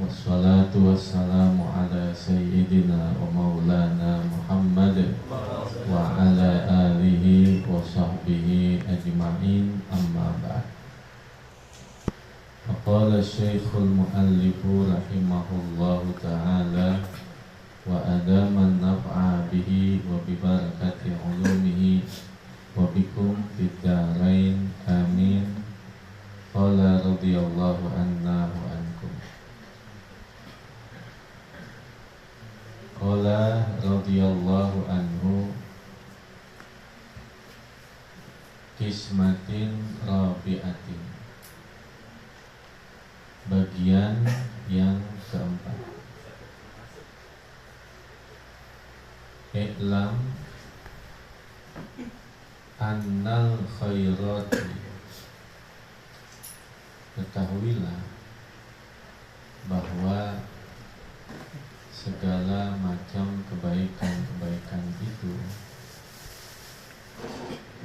Wassalatu wassalamu ala sayyidina wa maulana Muhammad wa ala alihi wa sahbihi ajma'in, amma ba'd. Faqala syekhul muallifu rahimahullahu ta'ala wa adaman naf'a bihi wa bibarakati ulumihi wa bikum fid darain, amin. Qala radhiyallahu anna wa ankum. Qala radhiyallahu anhu kismatin rabi'atin, bagian yang keempat. I'lam annal khairati, ketahuilah bahwa segala macam kebaikan-kebaikan itu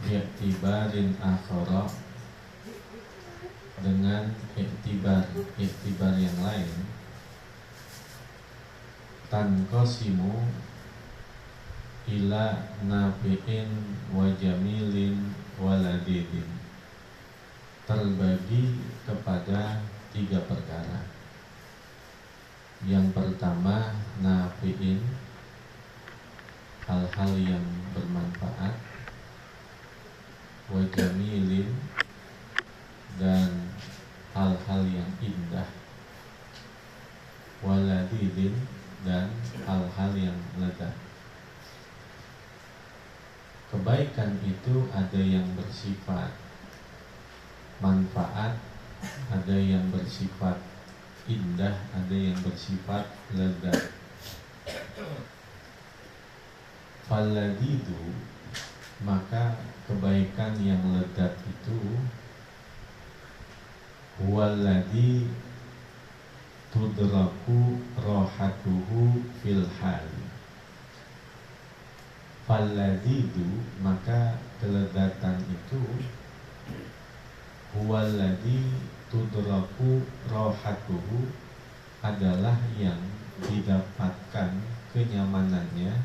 bi'tibarin akhara, dengan iktibar yang lain, tanqasimu ila nafi'in wa jamilin wa ladidin, terbagi kepada 3 perkara. Yang pertama nafi'in, hal-hal yang bermanfaat, wa jamilin, dan hal-hal yang indah, wa ladidin, dan hal-hal yang lezat. Kebaikan itu ada yang bersifat manfaat, ada yang bersifat indah, ada yang bersifat lezat. Falladidu, maka kebaikan yang lezat itu huwaladzi tudraku rohatuhu fil hali. Falladidu, maka kelezatan itu huwaladzi tudraku rohatuhu, adalah yang didapatkan kenyamanannya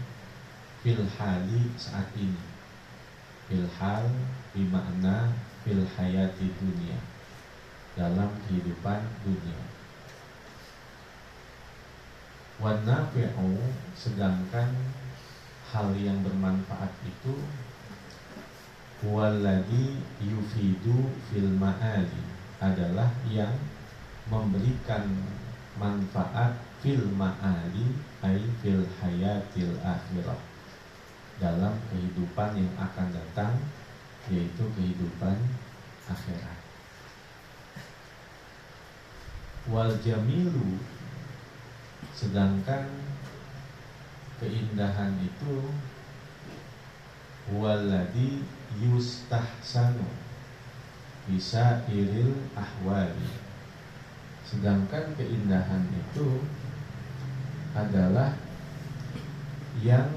fil hali, saat ini. Fil hal bermakna fil hayati dunia, dalam kehidupan dunia. Wan nafi'u, sedangkan hal yang bermanfaat itu huwaladzi yufidu fil ma'ali, adalah yang memberikan manfaat fil ma'ali, ay fil hayatil akhirah, dalam kehidupan yang akan datang, yaitu kehidupan akhirat. Wal jamilu, sedangkan keindahan itu huwaladzi yustahsanu bisa iril ahwali, sedangkan keindahan itu adalah yang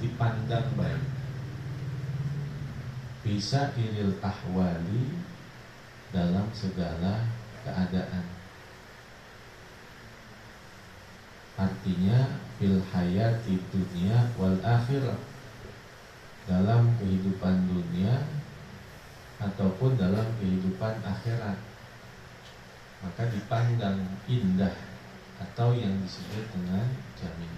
dipandang baik, bisa iril ahwali, dalam segala keadaan. Artinya fil hayati dunia wal akhirah, dalam kehidupan dunia ataupun dalam kehidupan akhirat, maka dipandang indah atau yang disebut dengan jamil.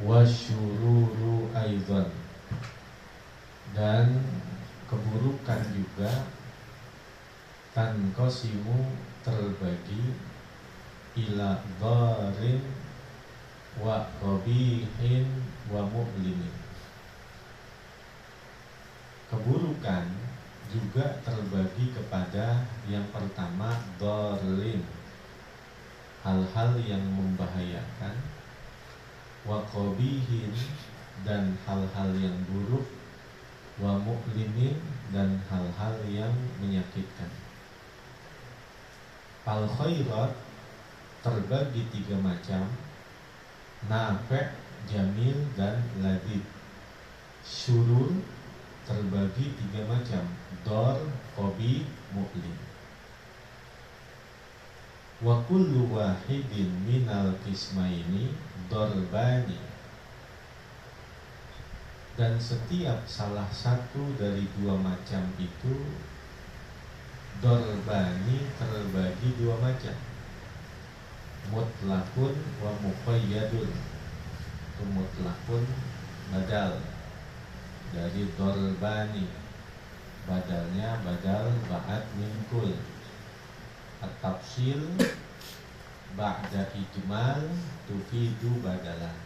Wasyururu aidan, dan keburukan juga tanqasimu, terbagi ila dharin wa qabihin wa mu'limin. Keburukan juga terbagi kepada yang pertama dharlin, hal-hal yang membahayakan, wa qabihin, dan hal-hal yang buruk, wa mu'limin, dan hal-hal yang menyakitkan. Al khairat terbagi 3 macam, nafi', jamil, dan ladid. Syurur terbagi 3 macam: dor, qabih, mu'lim. Wa kullu wahidin minal qismaini dorbani, dan setiap salah satu dari 2 macam itu dorbani terbagi 2 macam, mutlakun wa muqayyadun. Itu mutlakun badal dari dorbani, badalnya badal ba'ad min kul. At-tafsil ba'da ijmal tufidu badalan.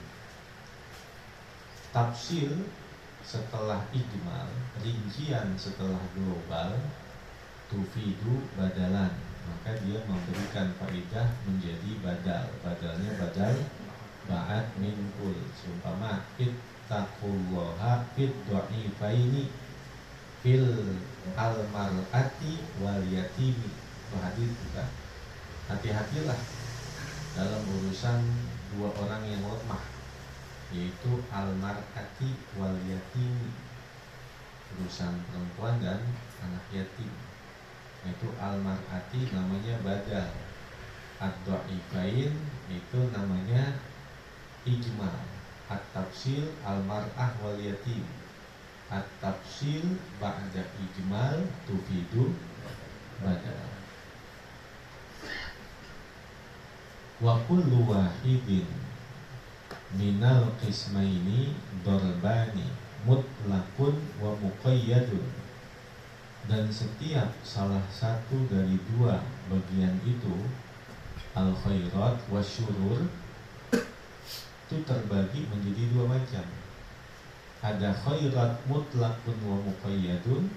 Tafsil setelah ijmal, rincian setelah global, tufidu badalan, maka dia memberikan faedah menjadi badal. Badalnya badal ba'ad min kul. Seumpama ittaqullaha fid dha'ifaini fil almar'ati wal yatimi. Hadis juga, hati-hatilah dalam urusan 2 orang yang lemah, yaitu almar'ati wal yatimi, urusan perempuan dan anak yatim. Itu almar'ati namanya badal, ad-dha'ifain itu namanya ijmal, at-tafsil almar'ah wal yatim. At-tafsil ba'da ijmal tufidu badal. Wa kullu wahidin minal qismaini dorbani mutlakun wa muqayyadun, dan setiap salah satu dari 2 bagian itu, al khairat wa syurur, itu terbagi menjadi 2 macam. Ada khairat mutlakun wa muqayyadun,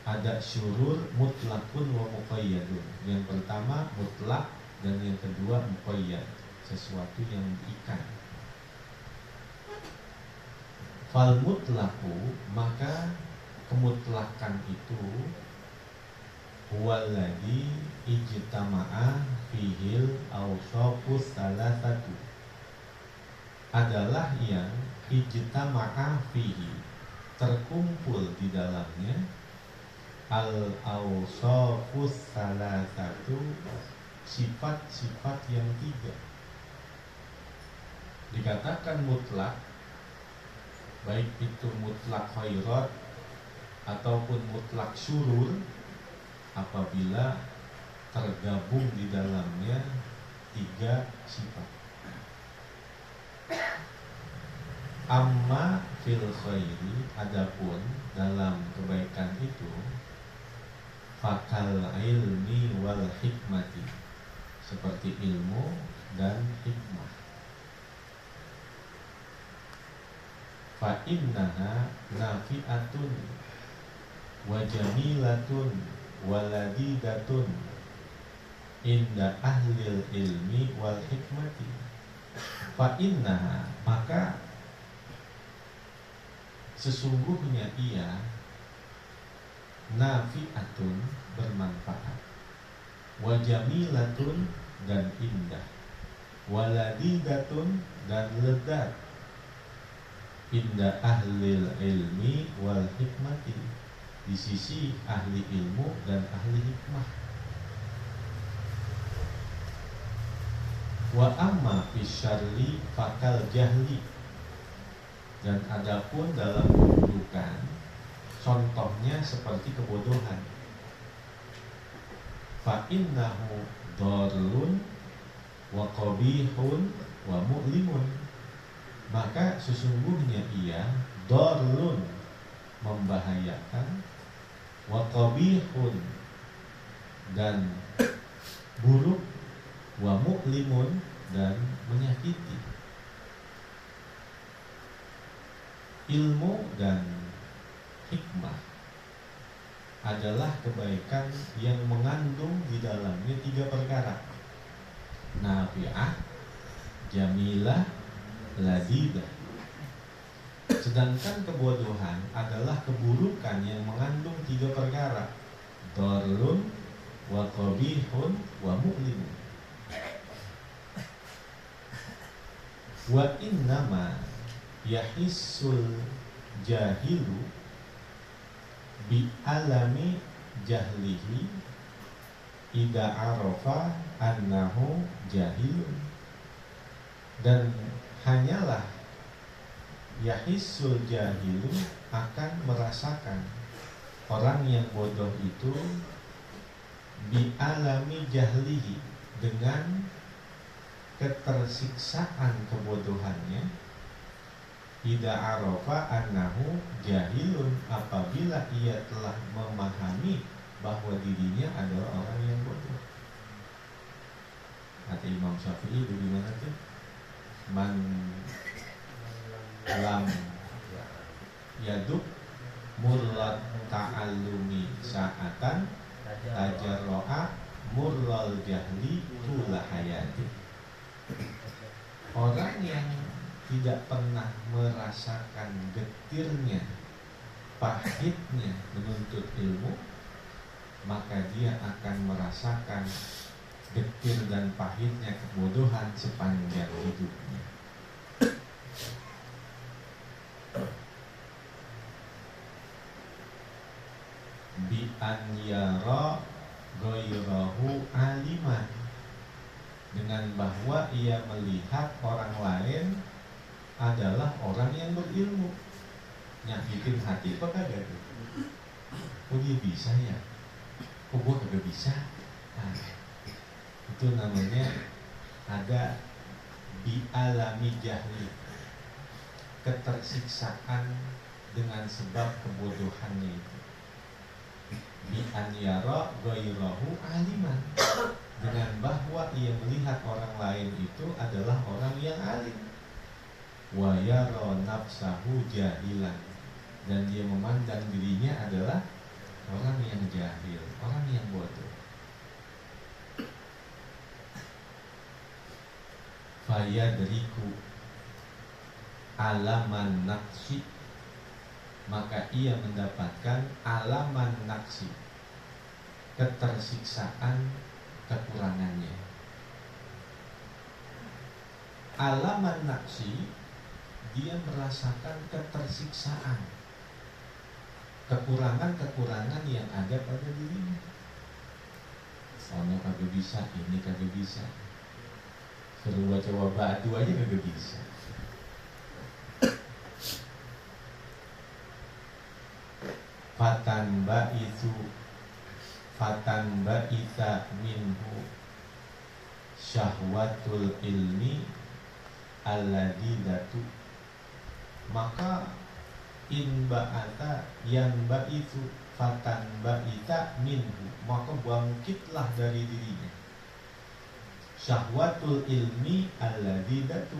ada syurur mutlakun wa muqayyadun. Yang pertama mutlak dan yang kedua muqayyad, sesuatu yang diikat. Fal mutlaku, maka kemutlakan itu huwaladzi ijtama'a fihil awsafus salasatu, adalah yang ijtama'a fihi, terkumpul di dalamnya, al awsafus salasatu, sifat-sifat yang 3. Dikatakan mutlak, baik itu mutlak khairat ataupun mutlak syurur, apabila tergabung di dalamnya 3 sifat. Amma fil khairi, adapun dalam kebaikan itu, fakal ilmi wal hikmati, seperti ilmu dan hikmah. Fa innaha nafi'atun wa jamilatun wa ladidatun inda ahlil ilmi wal hikmati. Fa innaha, maka sesungguhnya ia nafi'atun, bermanfaat, wa jamilatun, dan indah, wa ladidatun, dan lezat, inda ahlil ilmi wal hikmati, di sisi ahli ilmu dan ahli hikmah. Wa amma fisyarli fakal jahli, dan adapun dalam keburukan, contohnya seperti kebodohan. Fa innahu dharrun wa qabihun wa mu'limun, maka sesungguhnya ia dharrun, membahayakan, wa qabihun, dan buruk, wa mu'limun, dan menyakiti. Ilmu dan hikmah adalah kebaikan yang mengandung di dalamnya 3 perkara: nafi'ah, jamilah, ladidah. Sedangkan kebodohan adalah keburukan yang mengandung 3 perkara: dharrun, wa qabihun, wa mu'limun. Wa innama yahissul jahilu bi alami jahlihi ida arafa annahu jahilun, dan hanyalah yahissul jahilu akan merasakan orang yang bodoh itu bi alami jahlihi dengan ketersiksaan kebodohannya ida arafa annahu jahilun, apabila ia telah memahami bahwa dirinya adalah orang yang bodoh. Kata Imam Syafi'i bagaimana tuh? Man lam yaduk murlat ta'allumi sa'atan tajarro'a murlal jahli tula hayati. Orang yang tidak pernah merasakan getirnya, pahitnya menuntut ilmu, maka dia akan merasakan getir dan pahitnya kebodohan sepanjang hidupnya. Bi an yara ghairahu aliman, dengan bahwa ia melihat orang lain adalah orang yang berilmu. Nyakitin hati kok kagak tuh? Oh dia bisa ya? Oh gua kagak bisa. Nah, itu namanya ada bi alami jahli, ketersiksaan dengan sebab kebodohannya itu. Bi an yara ghairahu aliman, dengan bahwa ia melihat orang lain itu adalah orang yang alim. Wa yara nafsahu jahilan, dan dia memandang dirinya adalah orang yang jahil, orang yang bodoh. Fayadriku alaman naqsi, maka ia mendapatkan alaman naqsi, ketersiksaan kekurangannya. Alaman naqsi, dia merasakan ketersiksaan, kekurangan-kekurangan yang ada pada dirinya. Soalnya kagak bisa, ini kagak bisa. Suruh baca wabadu aja kagak bisa. Fatan ba'itha minhu syahwatul ilmi alladidatu, maka in ba'ata yang ba'itu fatan ba'ita minhu, maka bangkitlah dari dirinya syahwatul ilmi alladidatu,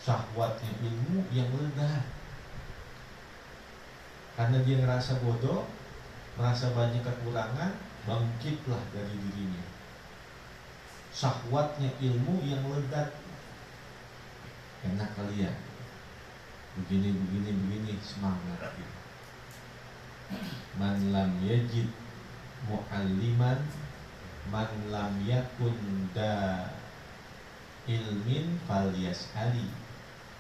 syahwatnya ilmu yang lezat. Karena dia ngerasa bodoh, merasa banyak kekurangan, bangkitlah dari dirinya syahwatnya ilmu yang lezat. Enak kali ya, begini semangat gitu. Man lam yajid mu'alliman, man lam yakun da ilmin falyas'ali,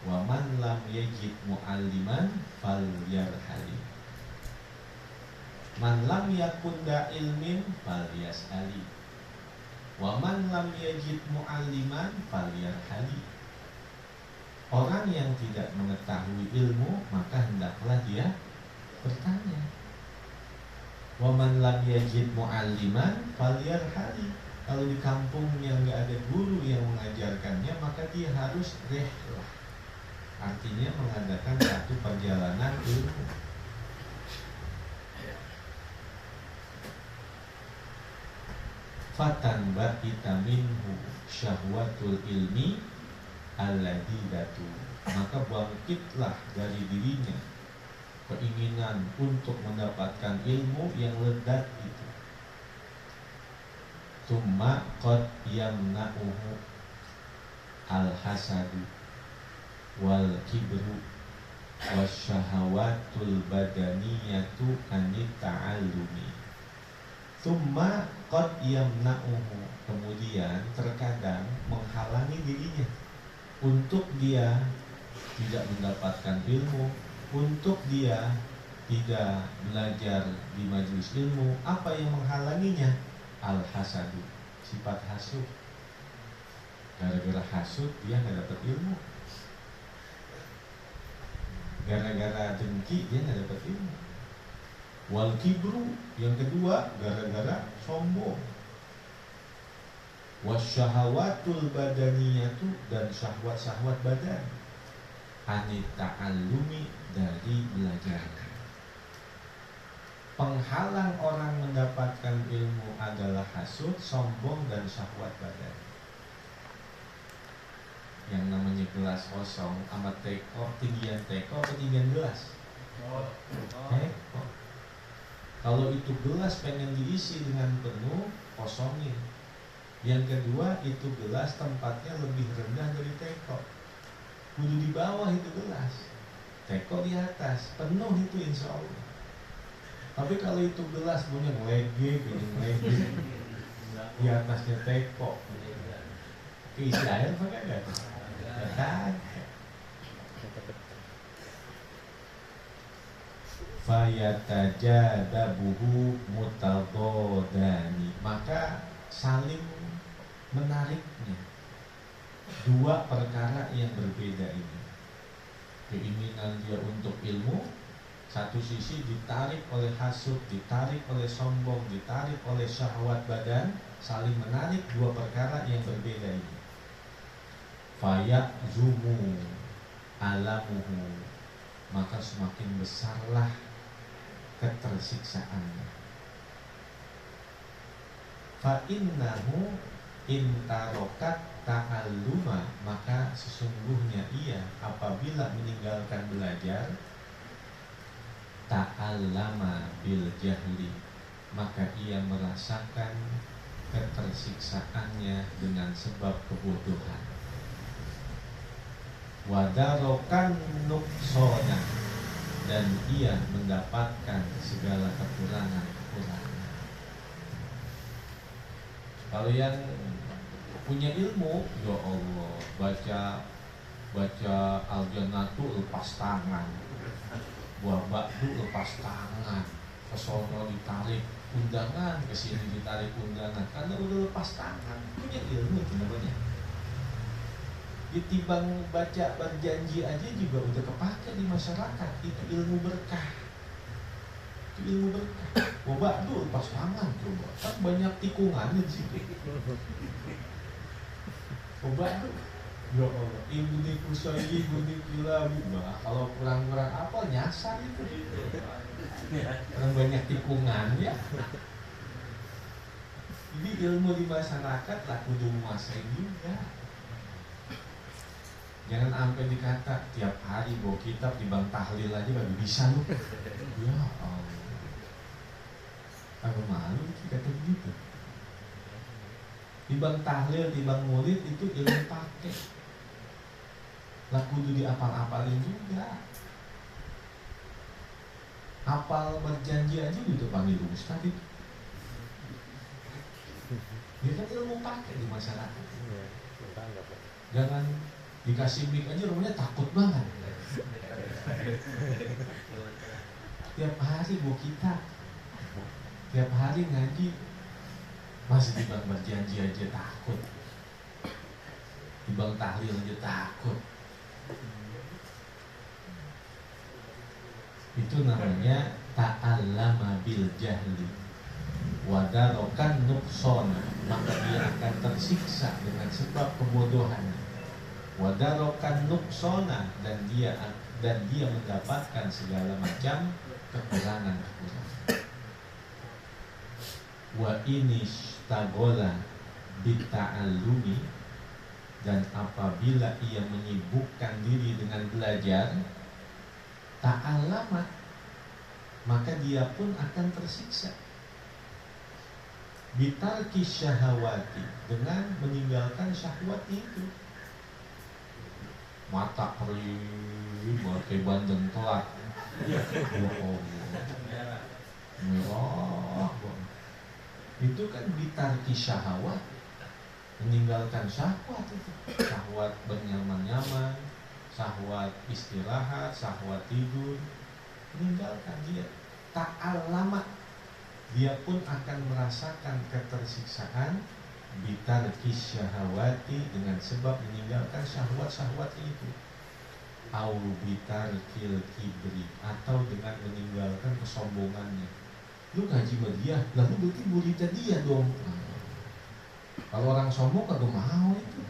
wa man lam yajid mu'alliman falyarhali. Man lam yakun da ilmin falyas'ali, wa man lam yajid mu'alliman falyarhali. Orang yang tidak mengetahui ilmu, maka hendaklah dia bertanya. Wa man lam yajid mu'alliman falyarhali. Kalau di kampungnya nggak ada guru yang mengajarkannya, maka dia harus rehlah. Artinya mengadakan satu perjalanan ilmu. Fatan ba'ita minhu syahwatul ilmi alladidatu, maka bangkitlah dari dirinya keinginan untuk mendapatkan ilmu yang lezat itu. Tsumma qad yamna'uhu al-hasadu wal kibru wasyahawatul badaniyatu anit ta'allumi. Tsumma qad yamna'uhu, kemudian terkadang menghalangi dirinya untuk dia tidak mendapatkan ilmu, untuk dia tidak belajar di majelis ilmu, apa yang menghalanginya? Al-hasadu, sifat hasud. Gara-gara hasud dia nggak dapat ilmu. Gara-gara dengki dia nggak dapat ilmu. Wal kibru, yang kedua gara-gara sombong. Wasyahawatul badaniyatu, dan syahwat-syahwat badan. Anit ta'allumi, dari belajar. Penghalang orang mendapatkan ilmu adalah hasud, sombong, dan syahwat badan. Yang namanya gelas kosong sama teko, tinggian teko atau tinggian gelas? Teko. Kalau itu gelas pengen diisi dengan penuh, kosongin. Yang kedua, itu gelas tempatnya lebih rendah dari teko. Kudu di bawah itu gelas, teko di atas, penuh itu insya Allah. Tapi kalau itu gelas punya ngelege, di atasnya teko, keisi air pakai gak? Kagak. Fayatajadabuhu mutadodani, maka saling menariknya dua perkara yang berbeda ini. Keinginan dia untuk ilmu, satu sisi ditarik oleh hasud, ditarik oleh sombong, ditarik oleh syahwat badan, saling menarik dua perkara yang berbeda ini. Fayakzumu alamuhu, maka semakin besarlah ketersiksaannya. Fa'innahu intarokat ta'alluma, maka sesungguhnya ia apabila meninggalkan belajar, ta'allama bil jahli, maka ia merasakan ketersiksaannya dengan sebab kebodohan. Wadarokan nuksona, dan ia mendapatkan segala kekurangan-kekurangan. Kalau yang punya ilmu, ya Allah, baca Al-Jannatu lepas tangan, buah bakdu lepas tangan, kesono ditarik undangan, kesini ditarik undangan, karena udah lepas tangan. Punya ilmu itu namanya. Ditimbang baca berjanji aja juga udah kepake di masyarakat. Itu ilmu berkah. Itu ilmu berkah. Coba tuh lepas tangan, coba. Kan banyak tikungannya di situ. Coba tuh. Ya Allah, ibu di kusai, ibu di kilabu. Nah, kalau kurang-kurang apa nyasar itu. Orang banyak tikungannya. Jadi ilmu di masyarakat lah kudu menguasai juga. Jangan sampai dikata tiap hari bawa kitab di bang tahlil aja gak bisa lu. Ya Allah, aku malu kata begitu. Di bang tahlil, di bang murid itu ilmu pakai. Lah kudu diapal-apalin juga. Apal berjanji aja gitu panggil ustaz itu. Dia kan ilmu pakai di masyarakat. Jangan dikasih mic aja rumahnya takut banget. Tiap hari bawa kita, tiap hari ngaji, masih di bang berjanji aja takut, di bang tahlil aja takut. Itu namanya ta'allama bil jahli wadarokan nuksona, maka dia akan tersiksa dengan sebab kebodohannya. Wadarokan nuksona, dan dia mendapatkan segala macam kekurangan-kekurangan. Wa inistagola bita'allumi, dan apabila ia menyibukkan diri dengan belajar, ta'allama, maka dia pun akan tersiksa. Bitarki syahawati, dengan meninggalkan syahwat itu. Mata perih, pakai bandeng telat. Ya Allah, merah. Itu kan bitarki syahwat, meninggalkan syahwat itu. Syahwat bernyaman-nyaman, syahwat istirahat, syahwat tidur. meninggalkan. Dia ta'allama, dia pun akan merasakan ketersiksaan bitarkis syahawati, dengan sebab meninggalkan syahwat-syahwat itu, au bitarkil kibri, atau dengan meninggalkan kesombongannya. Lu ngaji sama dia, lalu berarti muridnya dia dong. Kalau orang sombong kagak mau itu,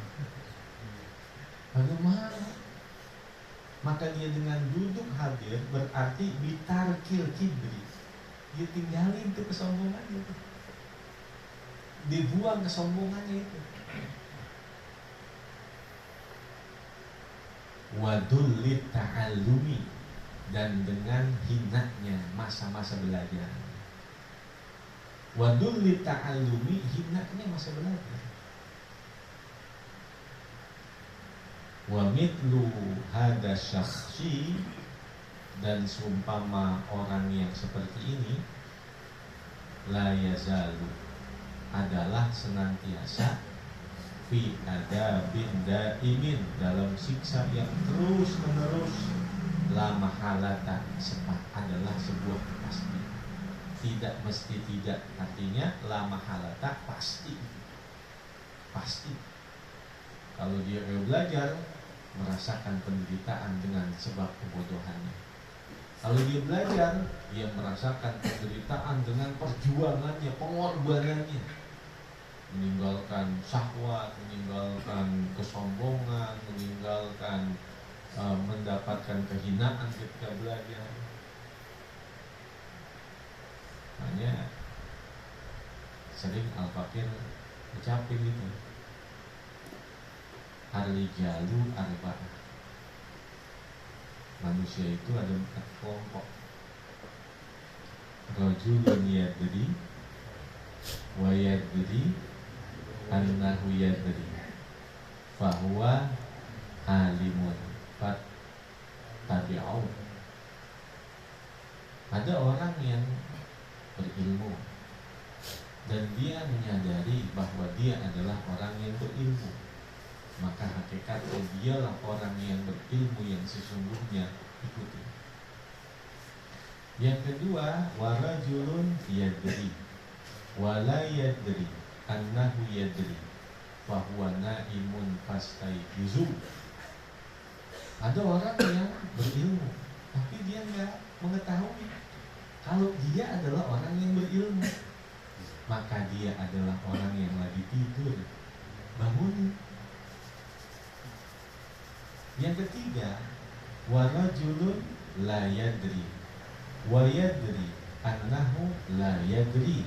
kagak mau. Maka dia dengan duduk hadir berarti bitarkil kibri, dia tinggalin itu kesombongannya itu, dibuang kesombongannya itu. Wadullit ta'allumi, dan dengan hinanya masa-masa belajar. Wadullit ta'allumi, hinanya masa belajar. Wa mithlu hada syakhsi, dan seumpama orang yang seperti ini, la yazalu, adalah senantiasa fi adabin daimin, dalam siksa yang terus menerus, la mahalata, adalah sebuah pasti, tidak mesti tidak, artinya la mahalata, pasti. Kalau dia belajar, merasakan penderitaan dengan sebab kebodohannya. Kalau dia belajar, dia merasakan penderitaan dengan perjuangannya, pengorbanannya, meninggalkan syahwat, meninggalkan kesombongan, meninggalkan mendapatkan kehinaan ketika belajar. Hanya sering Al-Fakir ucapin gitu, ar-rijalu arba'ah, manusia itu ada 4 kelompok. Rajulun yadri wa yadri annahu yadri fahuwa alimun fattabi'u. Ada orang yang berilmu dan dia menyadari bahwa dia adalah orang yang berilmu, maka hakikatnya dialah orang yang berilmu yang sesungguhnya, ikuti. Yang kedua, warajulun yadri wala yadri annahu yadri fahuwa naimun fastayqizu. Ada orang yang berilmu tapi dia nggak mengetahui kalau dia adalah orang yang berilmu, maka dia adalah orang yang lagi tidur, bangun. Yang ketiga, warajulun la yadri wa yadri annahu la yadri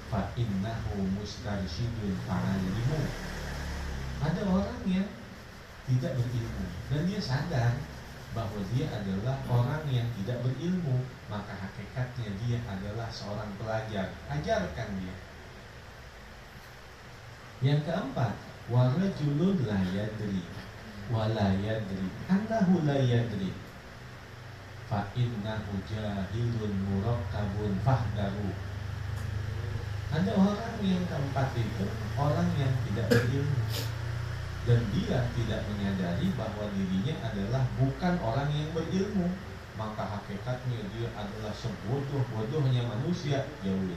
fa innahu mustarsyidun fa'alimu. Ada orang yang tidak berilmu dan dia sadar bahwa dia adalah orang yang tidak berilmu, maka hakikatnya dia adalah seorang pelajar, ajarkan dia. Yang keempat, warajulun la yadri wala yadri annahu la yadri fa innahu jahilun murakkabun fahdaru. Ada orang yang keempat itu orang yang tidak berilmu dan dia tidak menyadari bahwa dirinya adalah bukan orang yang berilmu, maka hakikatnya dia adalah sebodoh-bodohnya manusia. Jauhi.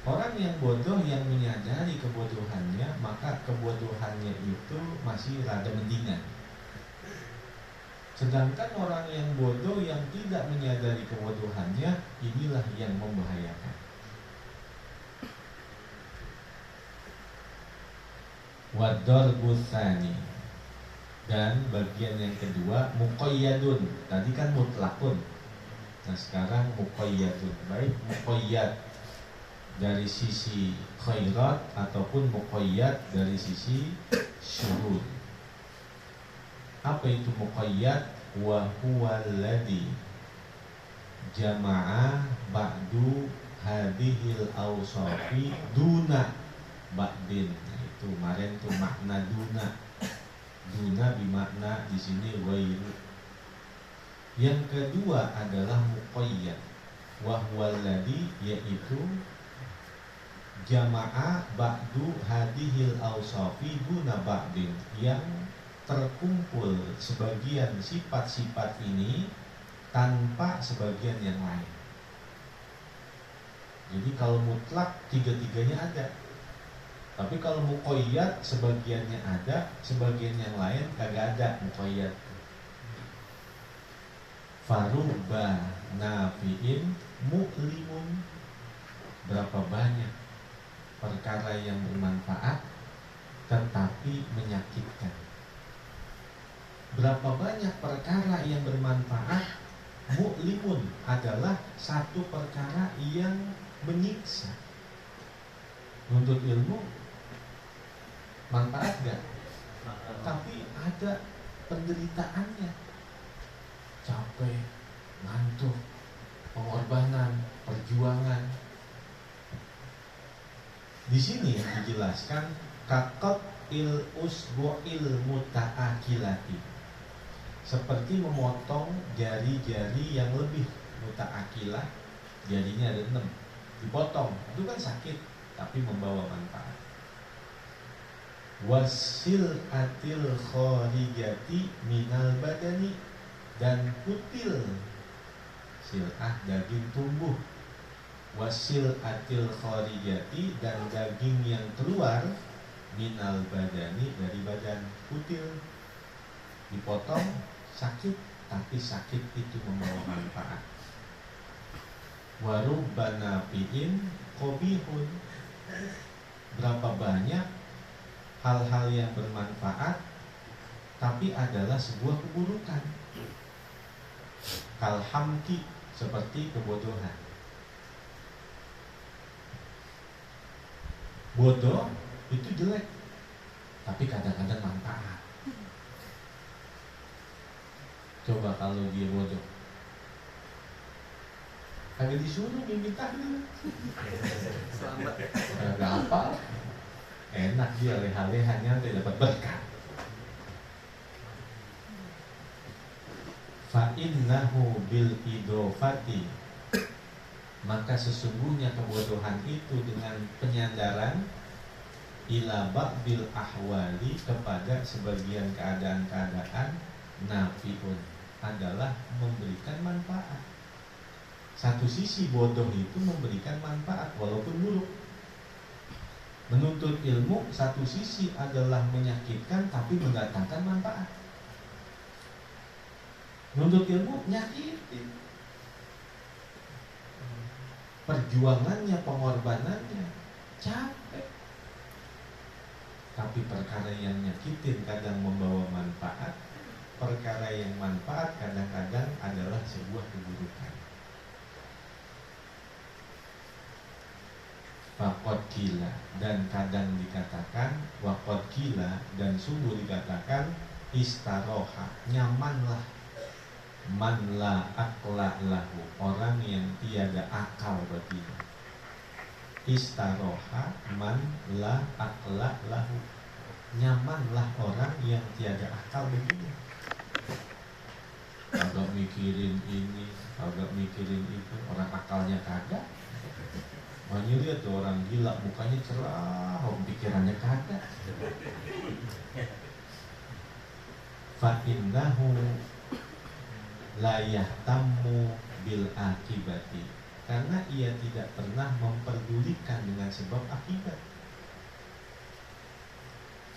Orang yang bodoh yang menyadari kebodohannya, maka kebodohannya itu masih rada mendingan. Sedangkan orang yang bodoh yang tidak menyadari kebodohannya, inilah yang membahayakan. Wadarbus tsani, dan bagian yang kedua muqayyadun. Tadi kan mutlakun, nah sekarang muqayyadun. Baik muqayyad dari sisi khairat ataupun muqayyad dari sisi syurur. Apa itu muqayyad? Wa huwa alladhi jama'a ba'du hadhil awsafi duna ba'din. Itu kemarin tuh makna duna bimakna di sini ghairu. Yang kedua adalah muqayyad, wa huwa alladhi, yaitu jama'a ba'du hadhil awsafi duna ba'din, yang terkumpul sebagian sifat-sifat ini tanpa sebagian yang lain. Jadi kalau mutlak tiga-tiganya ada. Tapi kalau muqayyad sebagiannya ada, sebagian yang lain kagak ada muqayyad. Farubba nafi'in mu'limun. Berapa banyak perkara yang bermanfaat tetapi menyakitkan. Berapa banyak perkara yang bermanfaat, mu'limun adalah satu perkara yang menyiksa. Nuntut ilmu manfaat gak? Tapi ada penderitaannya. Capek, ngantuk, pengorbanan, perjuangan. Di sini yang dijelaskan kakot il usbu'il muta'akilati, seperti memotong jari-jari yang lebih muta'akilah, jarinya ada 6, dipotong, itu kan sakit tapi membawa manfaat. Wasil atil khorijati minal badani, dan kutil sil'ah daging tumbuh, wasil atil khorijati, dan daging yang keluar minal badani, dari badan. Kutil dipotong sakit, tapi sakit itu membawa manfaat. Warubbana fi'in qobihun, berapa banyak hal-hal yang bermanfaat tapi adalah sebuah keburukan. Kalhamki, seperti kebodohan. Bodoh itu jelek, tapi kadang-kadang manfaat. Coba kalau dia bodoh, kagak disuruh mimpi tahlil, kagak apa, enak dia leha-lehanya dapat berkah. Fa innahu bil idofati, maka sesungguhnya kebodohan itu dengan penyandaran ila ba'dil ahwali, kepada sebagian keadaan-keadaan, nafiun, adalah memberikan manfaat. Satu sisi bodoh itu memberikan manfaat walaupun buruk. Menuntut ilmu satu sisi adalah menyakitkan tapi mendatangkan manfaat. Menuntut ilmu nyakitin, perjuangannya, pengorbanannya capek. Tapi perkara yang nyakitin kadang membawa manfaat, perkara yang manfaat kadang-kadang adalah sebuah keburukan. Waqad qila, dan kadang dikatakan waqad qila, dan sungguh dikatakan istaroha, nyamanlah, man la aqla lahu, orang yang tiada akal baginya. Istaroha man la aqla lahu, nyamanlah orang yang tiada akal baginya. Kagak mikirin ini, kagak mikirin itu, orang akalnya kagak. Makanya lihat tuh orang gila, mukanya cerah, pikirannya kagak. Fa innahu la yahtammu bil akibati, karena ia tidak pernah memperdulikan dengan sebab akibat.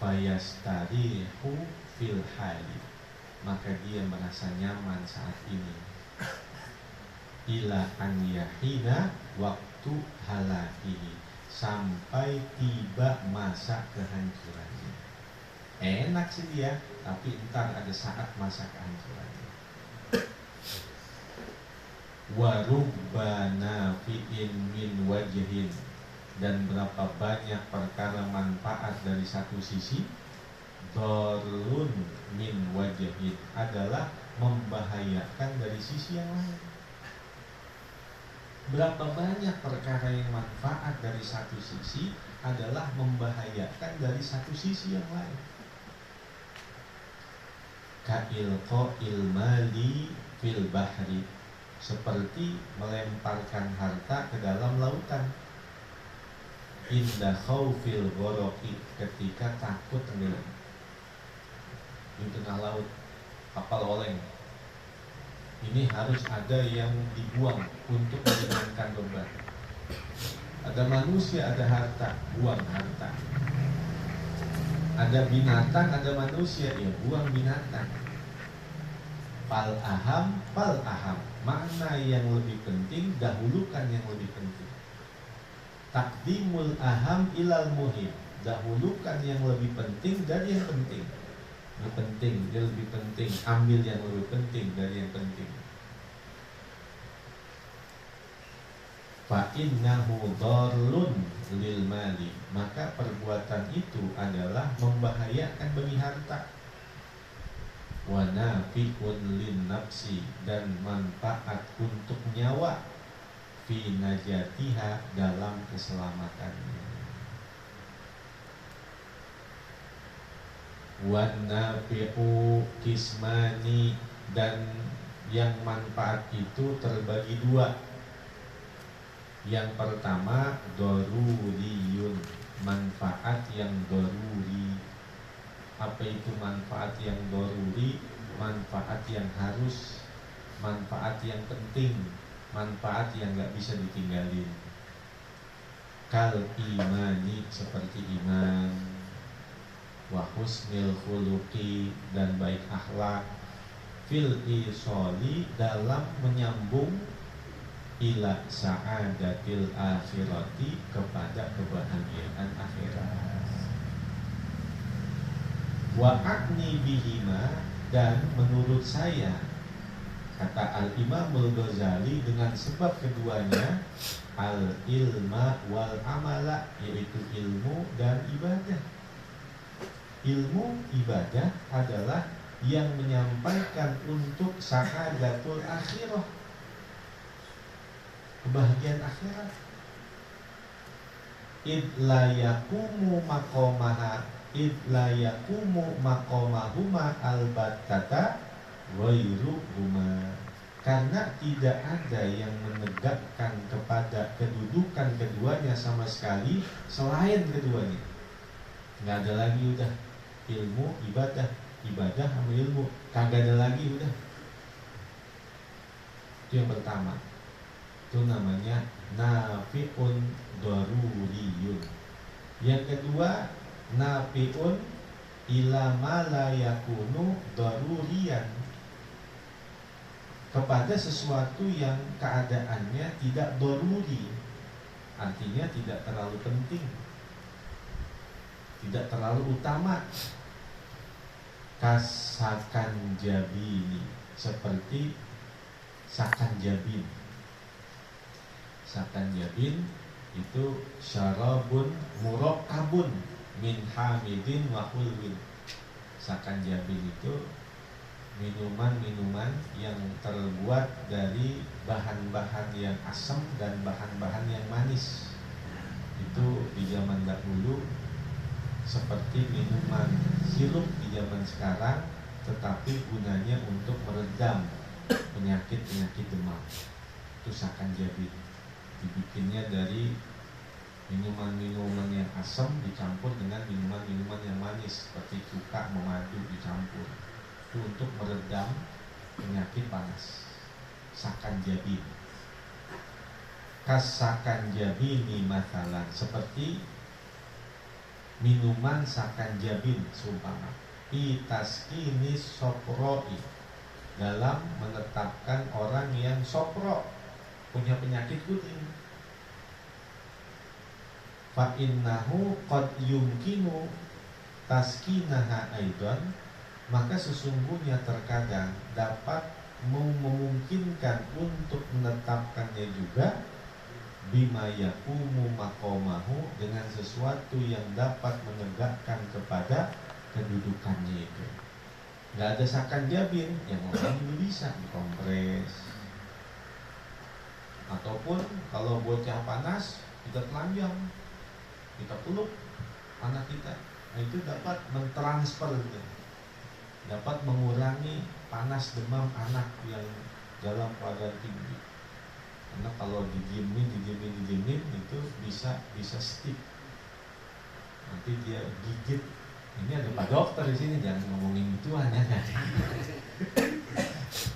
Fayastarihu fil hali, maka dia merasa nyaman saat ini. Ila an yahina waktu halakihi, sampai tiba masa kehancurannya. Enak sih dia, tapi entar ada saat masa kehancurannya. Warubbana fi'in min wajhin, dan berapa banyak perkara manfaat dari satu sisi, darun min wajhin, adalah membahayakan dari sisi yang lain. Berapa banyak perkara yang manfaat dari satu sisi adalah membahayakan dari satu sisi yang lain. Ka'ilqa'il mali fil bahri, seperti melemparkan harta ke dalam lautan. Inda khawfil ghoroqi, ketika takut tenggelam di tengah laut, kapal oleng, Ini harus ada yang dibuang untuk meringankan beban. Ada manusia, ada harta, buang harta. Ada binatang, ada manusia, ya buang binatang. Fal aham, fal aham. Makna yang lebih penting, dahulukan yang lebih penting. Takdimul aham ilal muhim. Dahulukan yang lebih penting dari yang penting. Yang penting, dia lebih penting. Ambil yang lebih penting dari yang penting. Fa innahu dharlun lil mali. Maka perbuatan itu adalah membahayakan bagi harta. Wa nafi'un lin nafsi. Dan manfaat untuk nyawa. Fi najatiha, dalam keselamatannya. Wan nafi'u kismani. Dan yang manfaat itu terbagi dua. Yang pertama doruriyun, manfaat yang doruri. Apa itu manfaat yang doruri? Manfaat yang harus, manfaat yang penting, manfaat yang gak bisa ditinggalin. Kal imani, seperti iman, wa husnil khuluqi, dan baik akhlak, fil isoli, dalam menyambung ila sa'adatil akhirati, kepada kebahagiaan akhirat. Wa akni bihima, dan menurut saya, kata Al-Imam Al-Ghazali, dengan sebab keduanya, al-ilma wal amala, yaitu ilmu dan ibadah. Ilmu ibadah adalah yang menyampaikan untuk sa'adatul akhirah, kebahagiaan akhirat. Idla yakumu maqamaha, idla yakumu maqamahuma albattata ghairuhuma. Karena tidak ada yang menegakkan kepada kedudukan keduanya sama sekali selain keduanya. Nggak ada lagi udah ilmu ibadah, ibadah sama ilmu, kagak ada lagi udah. Itu yang pertama. Itu namanya nafi'un daruriyun. Yang kedua, nafi'un ila ma la yakunu daruriyan, kepada sesuatu yang keadaannya tidak daruri, artinya tidak terlalu penting, tidak terlalu utama. Kasakan jabini, seperti sakan jabin. Sakan jabin itu syarabun murakkabun min hamidin wa hulwin. Sakan jabin itu minuman-minuman yang terbuat dari bahan-bahan yang asam dan bahan-bahan yang manis. Itu di zaman dahulu seperti minuman sirup di zaman sekarang, tetapi gunanya untuk meredam penyakit-penyakit demam. Itu sakan jabin. Dibikinnya dari minuman-minuman yang asam dicampur dengan minuman-minuman yang manis seperti cuka, madu dicampur. Itu untuk meredam penyakit panas. Sakan jabin. Kasakan jabini masalah, seperti minuman sakan jabin seumpama itaskini soproi, dalam menetapkan orang yang sopro, punya penyakit kuning. Fa innahu qad yumkinu taskinaha aidan, maka sesungguhnya terkadang dapat memungkinkan untuk menetapkannya juga, bima yaqumu maqamahu, dengan sesuatu yang dapat menegakkan kepada kedudukannya itu. Gak ada sakan jabin, yang orang juga bisa dikompres. Ataupun kalau bocah panas, kita telanjang, kita peluk anak kita. Nah, itu dapat mentransfer gitu, dapat mengurangi panas demam anak yang dalam keadaan tinggi. Karena kalau didiemin itu bisa stick. Nanti dia gigit. Ini ada Pak Dokter di sini, jangan ngomongin gituan ya.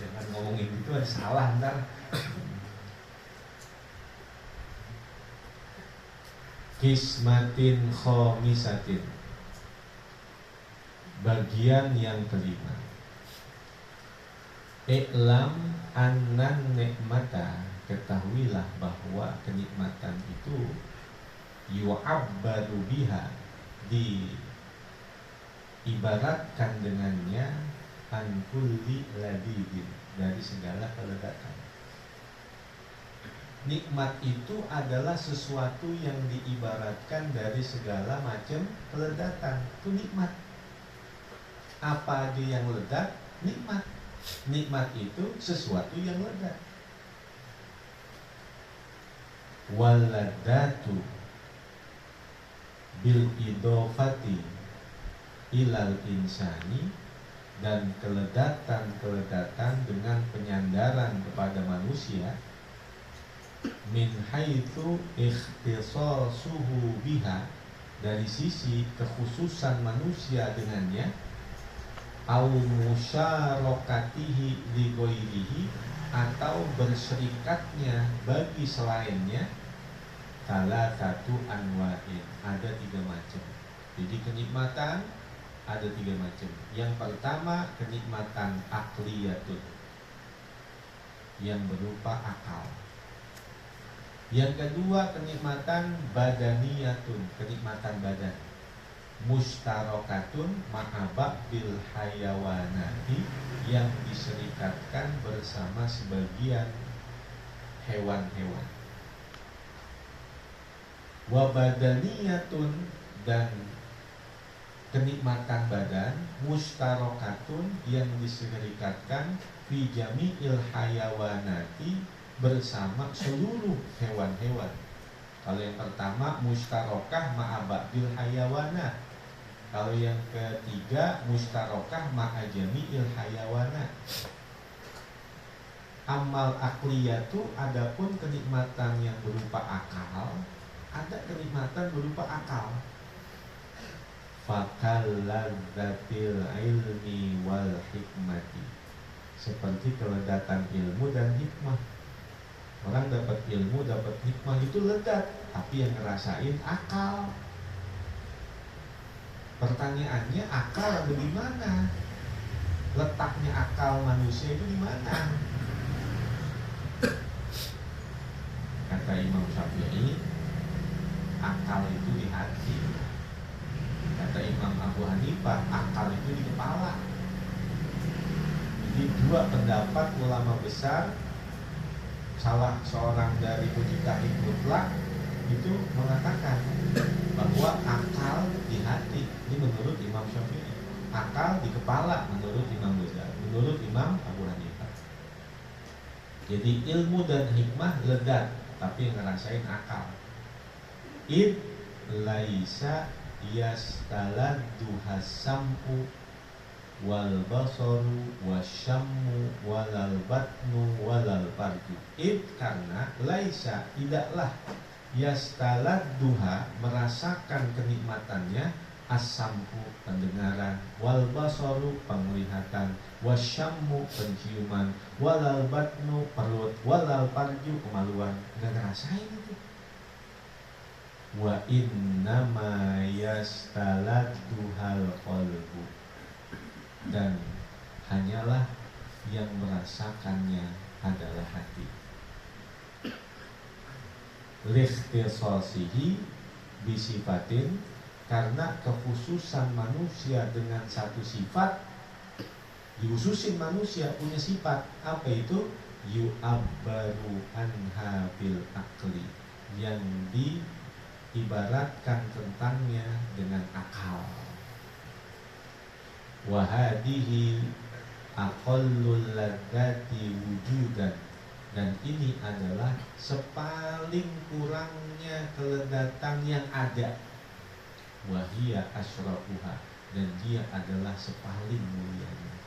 jangan ngomongin gitu, salah ntar. Kismatin khomisatin, bagian yang kelima. I'lam annan nikmata, ketahuilah bahwa kenikmatan itu yu'abbaru biha, diibaratkan dengannya, an kulli ladidin, dari segala kelezatan. Nikmat itu adalah sesuatu yang diibaratkan dari segala macam kelezatan. Itu nikmat. Apa aja yang lezat, nikmat. Nikmat itu sesuatu yang lezat. Waladatu bil idofati ilal insani, dan keledatan dengan penyandaran kepada manusia, min haitsu ikhtisasuhu biha, dari sisi kekhususan manusia dengannya, au musyarakatihi li ghairihi, atau berserikatnya bagi selainnya, salah satu anwa'in, ada 3 macam. Jadi kenikmatan ada 3 macam. Yang pertama kenikmatan akliyatun, yang berupa akal. Yang kedua kenikmatan badaniyatun, kenikmatan badan. Mustarokatun ma'abak bil hayawanati, yang diserikatkan bersama sebagian hewan-hewan. Wabadaniyatun, dan kenikmatan badan, mustarokatun, yang diserikatkan fi jami'il hayawanati, bersama seluruh hewan-hewan. Kalau yang pertama mustarokah ma'abakil hayawanat. Kalau yang ketiga mustarokah ma'ajami'il hayawanat. Amal akliyatu, adapun kenikmatan yang berupa akal, ada kenikmatan berupa akal. Fakalladzatil ilmi wal hikmati, seperti kelezatan ilmu dan hikmah. Orang dapat ilmu, dapat hikmah itu lezat, tapi yang ngerasain akal. Pertanyaannya, akal ada di mana? Letaknya akal manusia itu di mana? Kata Imam Syafi'i, akal itu di hati. Kata Imam Abu Hanifah, akal itu di kepala. Jadi 2 pendapat ulama besar. Salah seorang dari mujtahid mutlak itu mengatakan bahwa akal di hati. Ini menurut Imam Syafi'i. Akal di kepala menurut Imam Ghazali, menurut Imam Abu Hanifah. Jadi ilmu dan hikmah lezat, tapi yang ngerasain akal. Id laisa yastaladdu hasam'u wal basaru wasyammu walal batnu walal farju. Karena laisa, tidaklah, yastaladduha, merasakan kenikmatannya, asamku, pendengaran, wal basaru, penglihatan, wasyammu, penciuman, walal batnu, perut, walal farju, kemaluan. Nggak ngerasain itu. Wa innama yastaladduhal qalbu, dan hanyalah yang merasakannya adalah hati. Likhtisasihi bisifatin, karena kekhususan manusia dengan satu sifat. Dihususin manusia punya sifat. Apa itu? Yu'abbaru anha bil akli, yang diibaratkan tentangnya dengan akal. Wahadihi aqallul ladzati wujudan, dan ini adalah sepaling kurangnya kelezatan yang ada. Wahia asyrafuha, dan dia adalah sepaling mulianya.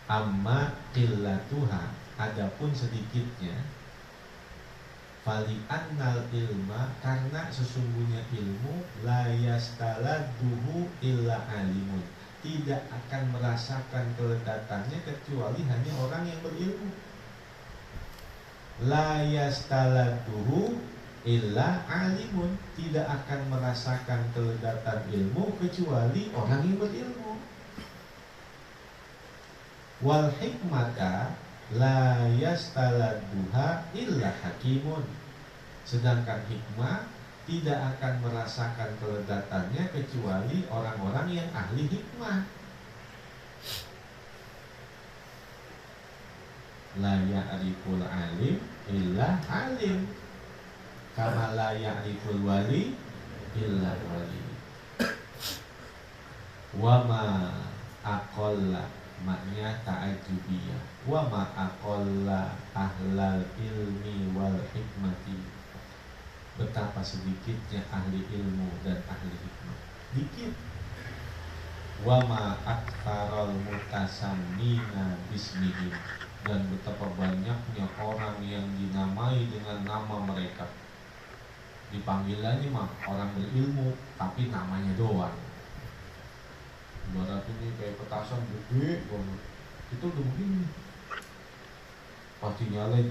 Amma qillatuha, adapun sedikitnya, fali annal ilma, karena sesungguhnya ilmu, la yastaladduhu illa alimun, tidak akan merasakan kelezatannya kecuali hanya orang yang berilmu. La yastaladuhu illa alimun, tidak akan merasakan kelezatan ilmu kecuali orang yang berilmu. Wal hikmata la yastaladuha illa hakimun, sedangkan hikmah tidak akan merasakan kelezatannya kecuali orang-orang yang ahli hikmah. La ya'riful alim illa alim, kama la ya'riful wali illa wali. Wa ma aqalla, maknya ta'ajubiyah. Wa ma aqalla ahlal ilmi wal hikmati, betapa sedikitnya ahli ilmu dan ahli hikmah, dikit. Wa ma aktsarul mutasammina bismihim, dan betapa banyaknya orang yang dinamai dengan nama mereka. Dipanggilannya mah orang berilmu, tapi namanya doang. Ibarat ini kayak petasan gede banget, itu udah begini, pasti nyalain,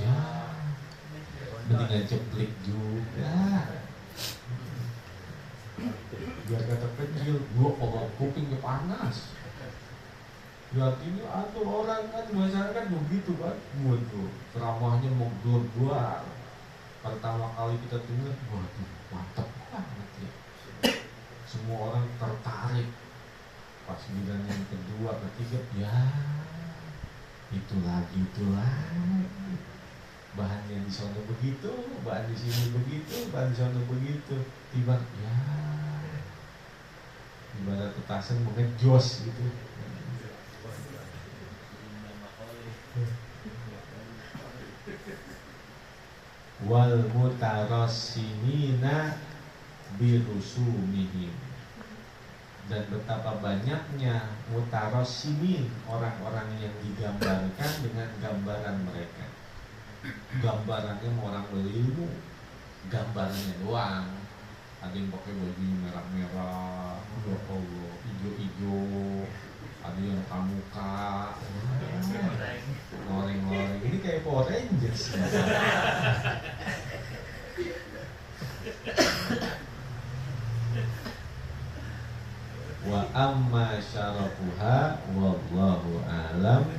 ya mendingan ceplik juga biar kata kecil. Gua kalau kupingnya panas, ya ini ada orang kan masyarakat begitu kan, waduh ceramahnya mogor gua. Pertama kali kita dengar, waduh mantap banget ya, semua orang tertarik. Pas giliran yang kedua ketiga, ya itu lagi, bahan yang di sana begitu, bahan di sini begitu, bahan di sana begitu. Tiba, ya ibarat petasan mengejos gitu. Wal mutarassimina birusumihim, dan betapa banyaknya mutarassimin, orang-orang yang digambarkan dengan gambaran mereka. Gambarannya orang berilmu, gambarnya doang. Ada yang pakai baju merah-merah, ya Allah, hijau-hijau, ada yang pramuka, ngoreng-ngoreng. Ini kayak Power Rangers. Wa amma syarafuha wallahu a'lam.